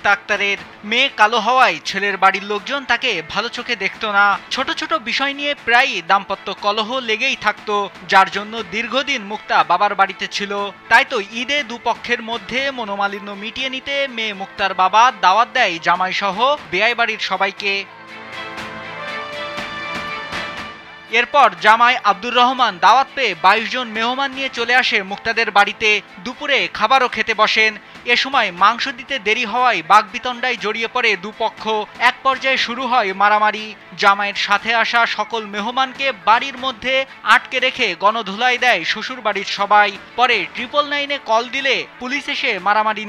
মুক্তা আক্তারের। মেয়ে কালো হওয়ায় ছেলের বাড়ির লোকজন তাকে ভালো চোখে দেখত না। ছোট ছোট বিষয় নিয়ে প্রায়ই দাম্পত্য কলহ লেগেই থাকতো, যার জন্য দীর্ঘদিন মুক্তা বাবার বাড়িতে ছিল। তাই তো ঈদে দুপক্ষের মধ্যে মনোমালিন্য মিটিয়ে নিতে মেয়ে মুক্তার বাবা দাওয়াত দেয় জামাই সহ বেয়াই বাড়ির সবাইকে। এরপর জামাই আব্দুর রহমান দাওয়াত পেয়ে 22 জন মেহমান নিয়ে চলে আসে মুক্তাদের বাড়িতে। দুপুরে খাবারও খেতে বসেন। এ সময় মাংস দিতে দেরি হওয়ায় বাকবিতণ্ডায় জড়িয়ে পড়ে দুপক্ষ। এক পর্যায়ে শুরু হয় মারামারি। জামাইয়ের সাথে আসা সকল মেহমানকে বাড়ির মধ্যে আটকে রেখে গণধুলাই দেয় শ্বশুর বাড়ির সবাই। পরে 999-এ কল দিলে পুলিশ এসে মারামারি।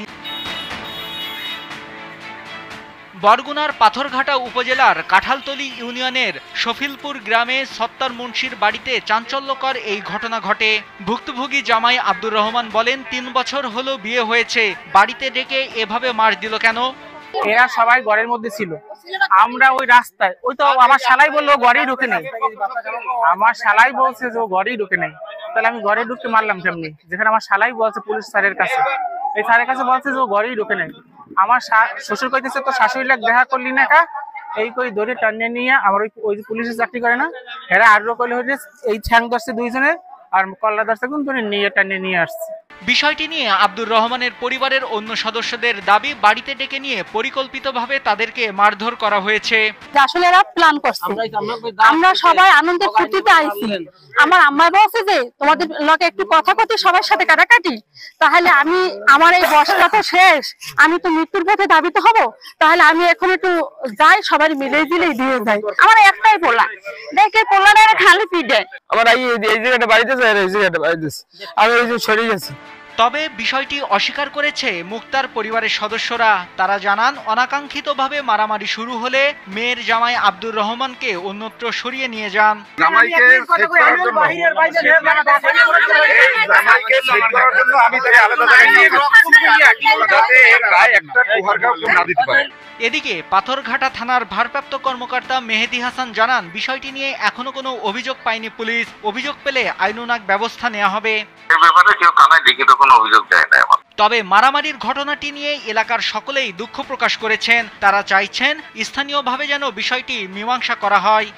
বরগুনার পাথরঘাটা উপজেলার কাঁঠালতলী ইউনিয়নের শফিলপুর গ্রামে সত্তার মুন্সির বাড়িতে চাঞ্চল্যকর এই ঘটনা ঘটে। ভুক্তভোগী জামাই আব্দুর রহমান বলেন, 3 বছর হলো বিয়ে হয়েছে, বাড়িতে ডেকে এভাবে মার দিল কেন? এরা সবাই ঘরের মধ্যে ছিল, আমরা ওই রাস্তায়, ওই তো আমার শালাই বললো ঘরেই ঢুকে নেই। আমার শালাই বলছে যে ও ঘরেই ঢুকে নেই, তাহলে আমি ঘরে ঢুকে মারলাম কেমনি? যেখানে আমার শালাই বলছে পুলিশ স্যারের কাছে, এই স্যারের কাছে বলছে যে ও ঘরেই ঢুকে নেই। আমার শ্বশুর কইতেছে তো শাশুড়ি লাগ দেখা করলি না কা, এই কই ধরে টানিয়ে নিয়ে আমার ওই পুলিশের চাকরি করে না, এরা আরো কইলে হয়েছে এই ছ্যাং ধরছে দুইজনের, আর কল্লা ধরছে কোন ধরে নিয়ে টানিয়ে নিয়ে আসছে। বিষয়টি নিয়ে আব্দুর রহমানের পরিবারের অন্য সদস্যদের দাবি, বাড়িতে ডেকে নিয়ে পরিকল্পিতভাবে তাদেরকে মারধর করা হয়েছে। আসলে এরা প্ল্যান করছে, আমরা সবাই আনন্দের ফুর্তিতে আইছি। আমার আম্মা বলছে যে তোমাদের লোকে একটু কথা কথি সবার সাথে কাটাকাটি, তাহলে আমি আমার এই বয়সটা তো শেষ, আমি তো মৃত্যুর পথে ধাবিত হব, তাহলে আমি এখন একটু যাই সবাই মিলে দিলেই দিয়ে যাই। আমার একটাই পোলা, দেখে পোলাটা খালি পিঠে আমার এই জায়গাটা বাড়িতে এই জায়গাটা বাড়িতে আমি ওই যে সরে গেছি। তবে বিষয়টি অস্বীকার করেছে মুক্তার পরিবারের সদস্যরা। তারা জানান, অনাকাঙ্ক্ষিতভাবে মারামারি শুরু হলে মেয়ের জামাই আব্দুর রহমানকে অন্যত্র সরিয়ে নিয়ে যান। এদিকে পাথরঘাটা থানার ভারপ্রাপ্ত কর্মকর্তা মেহেদী হাসান জানান, বিষয়টি নিয়ে এখনো কোনো অভিযোগ পায়নি পুলিশ। অভিযোগ পেলে আইনানুগ ব্যবস্থা নেওয়া হবে। তবে মারামারির ঘটনাটি নিয়ে এলাকার সকলেই দুঃখ প্রকাশ করেছেন। তারা চাইছেন স্থানীয়ভাবে যেন বিষয়টি মীমাংসা করা হয়।